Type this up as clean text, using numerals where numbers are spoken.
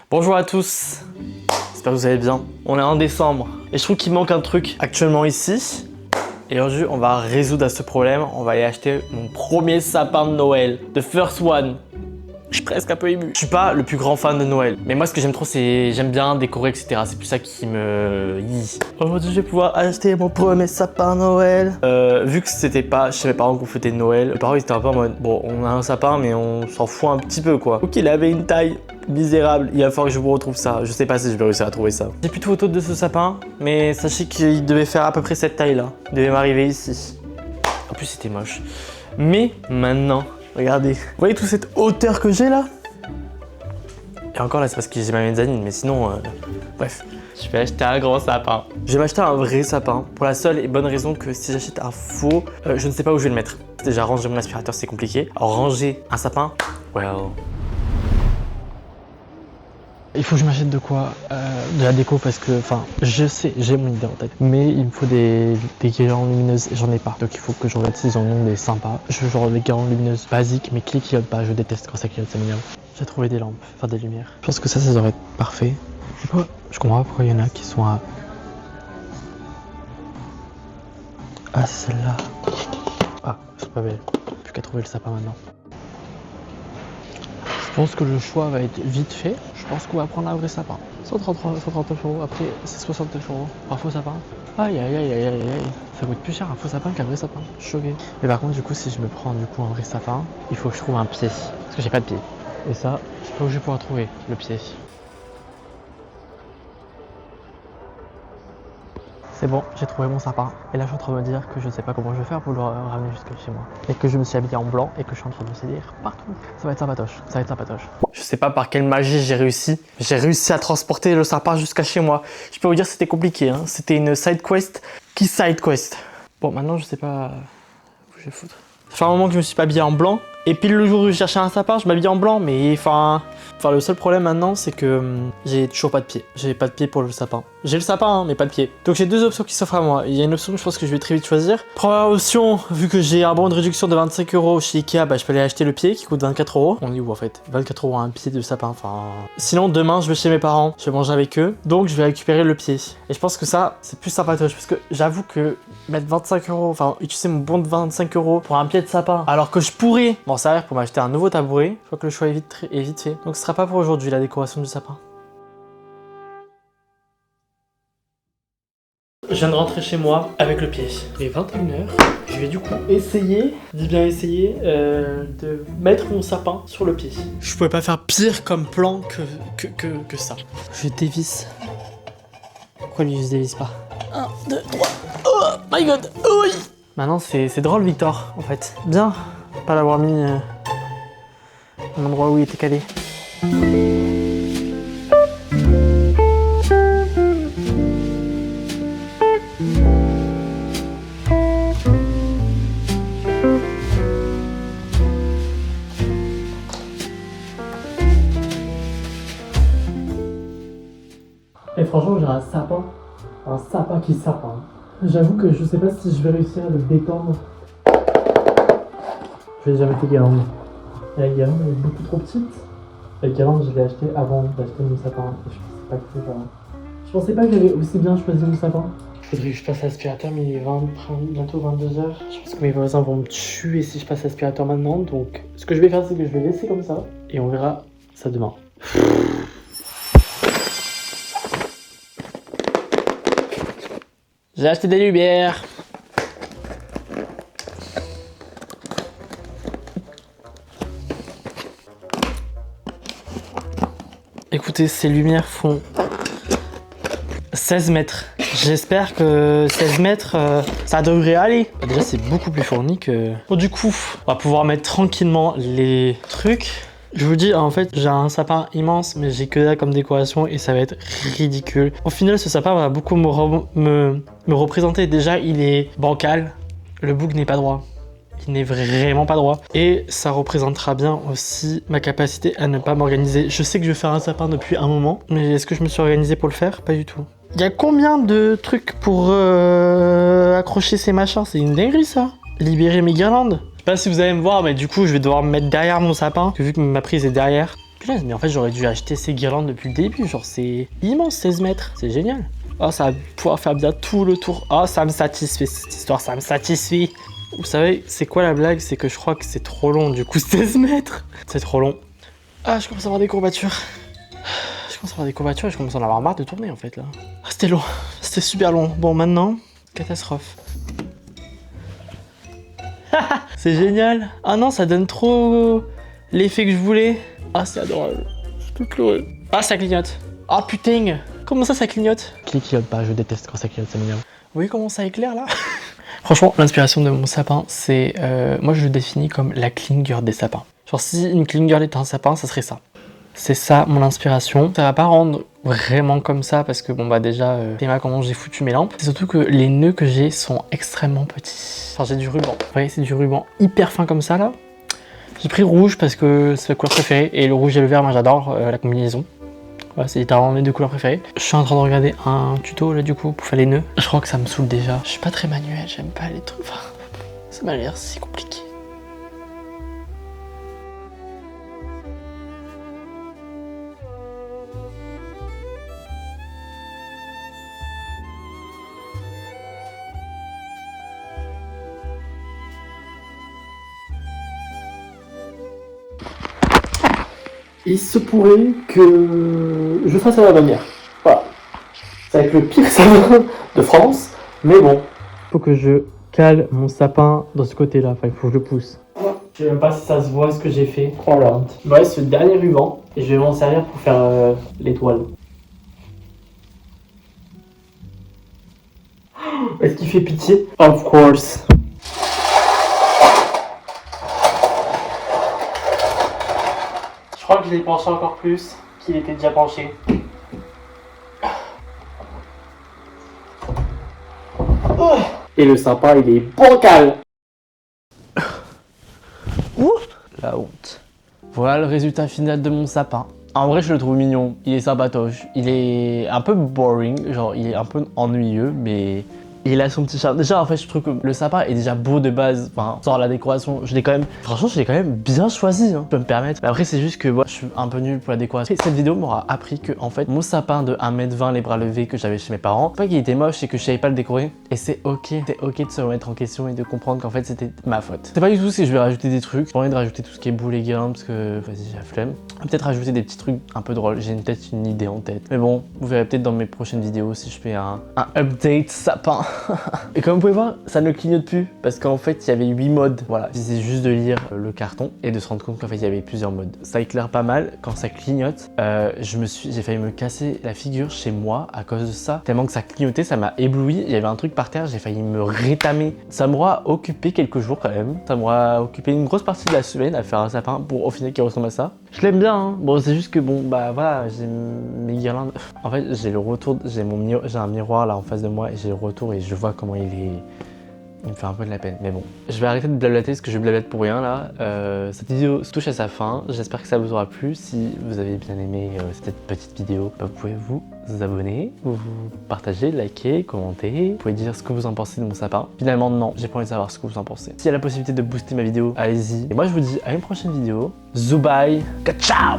Bonjour à tous, j'espère que vous allez bien. On est en décembre et je trouve qu'il manque un truc actuellement ici. Et aujourd'hui, on va résoudre à ce problème. On va aller acheter mon premier sapin de Noël, the first one. Je suis presque un peu ému. Je suis pas le plus grand fan de Noël, mais moi ce que j'aime trop c'est j'aime bien décorer, etc. C'est plus ça qui me yie. Aujourd'hui je vais pouvoir acheter mon premier sapin de Noël. Vu que c'était pas chez mes parents qu'on fêtait Noël, mes parents ils étaient un peu en mode bon on a un sapin mais on s'en fout un petit peu quoi. Donc il avait une taille misérable, il va falloir que je vous retrouve ça. Je sais pas si je vais réussir à trouver ça. J'ai plus de photos de ce sapin, mais sachez qu'il devait faire à peu près cette taille là. Il devait m'arriver ici. En plus c'était moche. Mais maintenant, regardez, vous voyez toute cette hauteur que j'ai là? Et encore là, c'est parce que j'ai ma mezzanine, mais sinon, bref. Je vais acheter un grand sapin. Je vais m'acheter un vrai sapin pour la seule et bonne raison que si j'achète un faux, je ne sais pas où je vais le mettre. Déjà, ranger mon aspirateur, c'est compliqué. Alors, ranger un sapin, well. Il faut que je m'achète de quoi de la déco parce que, enfin, je sais, j'ai mon idée en tête. Mais il me faut des guirlandes lumineuses et j'en ai pas. Donc il faut que je regarde s'ils en ont des sympas. Je veux genre des guirlandes lumineuses basiques mais qui clignotent pas. Je déteste quand ça clignote, ça m'énerve. J'ai trouvé des lampes, enfin des lumières. Je pense que ça devrait être parfait. Je comprends pas pourquoi il y en a qui sont à... Ah, c'est celle-là. Ah, c'est pas belle. Plus qu'à trouver le sapin maintenant. Je pense que le choix va être vite fait. Je pense qu'on va prendre un vrai sapin. 139 €. Après, c'est 69 € un faux sapin. Aïe aïe aïe aïe aïe aïe. Ça coûte plus cher un faux sapin qu'un vrai sapin. Je suis choqué. Mais par contre, du coup, si je me prends du coup un vrai sapin, il faut que je trouve un pied. Parce que j'ai pas de pied. Et ça, je sais pas où je vais pouvoir trouver le pied. C'est bon, j'ai trouvé mon sapin. Et là, je suis en train de me dire que je sais pas comment je vais faire pour le ramener jusque chez moi. Et que je me suis habillé en blanc et que je suis en train de me salir partout. Ça va être sympatoche, ça va être sympatoche. Je sais pas par quelle magie j'ai réussi. J'ai réussi à transporter le sapin jusqu'à chez moi. Je peux vous dire que c'était compliqué, hein. C'était une side quest qui side quest. Bon, maintenant, je sais pas où je vais foutre. Ça fait un moment que je me suis pas habillé en blanc. Et puis le jour où je cherchais un sapin, je m'habille en blanc, mais enfin le seul problème maintenant, c'est que j'ai toujours pas de pied. J'ai pas de pied pour le sapin. J'ai le sapin, hein, mais pas de pied. Donc j'ai deux options qui s'offrent à moi. Il y a une option que je pense que je vais très vite choisir. Première option, vu que j'ai un bon de réduction de 25 € chez Ikea, bah, je peux aller acheter le pied qui coûte 24 €. On est où en fait? 24 € un pied de sapin, enfin... Sinon demain, je vais chez mes parents, je vais manger avec eux, donc je vais récupérer le pied. Et je pense que ça, c'est plus sympatoche, parce que j'avoue que mettre 25 €, enfin utiliser mon bon de 25 € pour un pied de sapin, alors que je pourrais m'en servir pour m'acheter un nouveau tabouret, je crois que le choix est vite fait. Donc ce sera pas pour aujourd'hui la décoration du sapin. Je viens de rentrer chez moi avec le pied. Il est 21 h. Je vais du coup essayer, dis bien essayer, de mettre mon sapin sur le pied. Je pouvais pas faire pire comme plan que ça. Je dévisse. Pourquoi lui je dévisse pas? 1, 2, 3. Oh my god. Oui. Maintenant c'est drôle Victor en fait. Bien pas l'avoir mis à l'endroit où il était calé. Et franchement, j'ai un sapin qui sapin. J'avoue que je sais pas si je vais réussir à le détendre. Je vais déjà mettre les guirlandes. La guirlande elle est beaucoup trop petite. La guirlande, je l'ai achetée avant d'acheter mon sapin. Et je pensais pas que j'avais aussi bien choisi mon sapin. Faudrait que je passe l'aspirateur, mais il est bientôt 22 h. Je pense que mes voisins vont me tuer si je passe l'aspirateur maintenant. Donc, ce que je vais faire, c'est que je vais laisser comme ça. Et on verra ça demain. J'ai acheté des lumières. Écoutez, ces lumières font 16 mètres. J'espère que 16 mètres, ça devrait aller. Déjà, c'est beaucoup plus fourni que... Bon, du coup, on va pouvoir mettre tranquillement les trucs. Je vous dis, en fait, j'ai un sapin immense, mais j'ai que ça comme décoration et ça va être ridicule. Au final, ce sapin va beaucoup me représenter. Déjà, il est bancal. Le bouc n'est pas droit. Il n'est vraiment pas droit. Et ça représentera bien aussi ma capacité à ne pas m'organiser. Je sais que je vais faire un sapin depuis un moment, mais est-ce que je me suis organisé pour le faire? Pas du tout. Il y a combien de trucs pour accrocher ces machins? C'est une dinguerie ça. Libérer mes guirlandes. Je sais pas si vous allez me voir, mais du coup je vais devoir me mettre derrière mon sapin, vu que ma prise est derrière. Punaise, mais en fait j'aurais dû acheter ces guirlandes depuis le début, genre c'est immense 16 mètres, c'est génial. Oh, ça va pouvoir faire bien tout le tour. Oh, ça me satisfait cette histoire, ça me satisfait. Vous savez, c'est quoi la blague? C'est que je crois que c'est trop long, du coup 16 mètres. C'est trop long. Ah, je commence à avoir des courbatures. Je commence à avoir des courbatures et je commence à en avoir marre de tourner en fait là. Ah, c'était long, c'était super long. Bon, maintenant, catastrophe. C'est génial. Ah non, ça donne trop l'effet que je voulais. Ah, c'est adorable. Je peux pleurer. Ah, ça clignote. Ah putain. Comment ça clignote? Clignote pas, je déteste quand ça clignote, ça m'énerve. Vous voyez comment ça éclaire là? Franchement, l'inspiration de mon sapin, c'est... moi, je le définis comme la clean girl des sapins. Genre, si une clean girl était un sapin, ça serait ça. C'est ça, mon inspiration. Ça va pas rendre vraiment comme ça, parce que, bon, bah déjà, Théma, comment j'ai foutu mes lampes. C'est surtout que les nœuds que j'ai sont extrêmement petits. Enfin, j'ai du ruban. Vous voyez, c'est du ruban hyper fin comme ça, là. J'ai pris rouge parce que c'est ma couleur préférée. Et le rouge et le vert, moi, j'adore la combinaison. Voilà, c'est littéralement mes deux couleurs préférées. Je suis en train de regarder un tuto là du coup pour faire les nœuds. Je crois que ça me saoule déjà. Je suis pas très manuel, j'aime pas les trucs. Enfin, ça m'a l'air si compliqué. Il se pourrait que je fasse à la manière. Voilà. Ça va être le pire sapin de France, mais bon. Faut que je cale mon sapin dans ce côté-là, enfin il faut que je le pousse. Je sais même pas si ça se voit ce que j'ai fait. Oh la honte. Il me reste ce dernier ruban et je vais m'en servir pour faire l'étoile. Est-ce qu'il fait pitié? Of course. Je crois que je l'ai penché encore plus qu'il était déjà penché. Et le sapin, il est bancal. Ouh, la honte. Voilà le résultat final de mon sapin. En vrai, je le trouve mignon. Il est sympatoche. Il est un peu boring, genre il est un peu ennuyeux, mais il a son petit charme. Déjà, en fait, je trouve que le sapin est déjà beau de base. Enfin, sans la décoration, je l'ai quand même... Franchement, je l'ai quand même bien choisi, hein. Je peux me permettre. Mais après, c'est juste que moi, je suis un peu nul pour la décoration. Et cette vidéo m'aura appris que, en fait, mon sapin de 1m20 les bras levés que j'avais chez mes parents, pas qu'il était moche, c'est que je savais pas le décorer. Et c'est ok. C'est ok de se remettre en question et de comprendre qu'en fait, c'était ma faute. C'est pas du tout si je vais rajouter des trucs. J'ai pas envie de rajouter tout ce qui est boule et guirlande parce que, vas-y, j'ai la flemme. Peut-être rajouter des petits trucs un peu drôles. J'ai peut-être une idée en tête. Mais bon, vous verrez peut-être dans mes prochaines vidéos si je fais un update sapin. Et comme vous pouvez voir, ça ne clignote plus parce qu'en fait, il y avait 8 modes. Voilà, c'est juste de lire le carton et de se rendre compte qu'en fait, il y avait plusieurs modes. Ça éclaire pas mal. Quand ça clignote, j'ai failli me casser la figure chez moi à cause de ça. Tellement que ça clignotait, ça m'a ébloui. Il y avait un truc par terre, j'ai failli me rétamer. Ça m'aura occupé quelques jours quand même. Ça m'aura occupé une grosse partie de la semaine à faire un sapin pour au final qu'il ressemble à ça. Je l'aime bien, hein. Bon, c'est juste que bon, bah voilà, j'ai mes guirlandes. En fait, j'ai le retour, j'ai un miroir là en face de moi et j'ai le retour et je vois comment il est. Il me fait un peu de la peine, mais bon. Je vais arrêter de blablater parce que je blablate pour rien là. Cette vidéo touche à sa fin. J'espère que ça vous aura plu. Si vous avez bien aimé cette petite vidéo, bah, vous pouvez vous abonner, vous partager, liker, commenter. Vous pouvez dire ce que vous en pensez de mon sapin. Finalement, non, j'ai pas envie de savoir ce que vous en pensez. S'il y a la possibilité de booster ma vidéo, allez-y. Et moi, je vous dis à une prochaine vidéo. Zubai, ciao!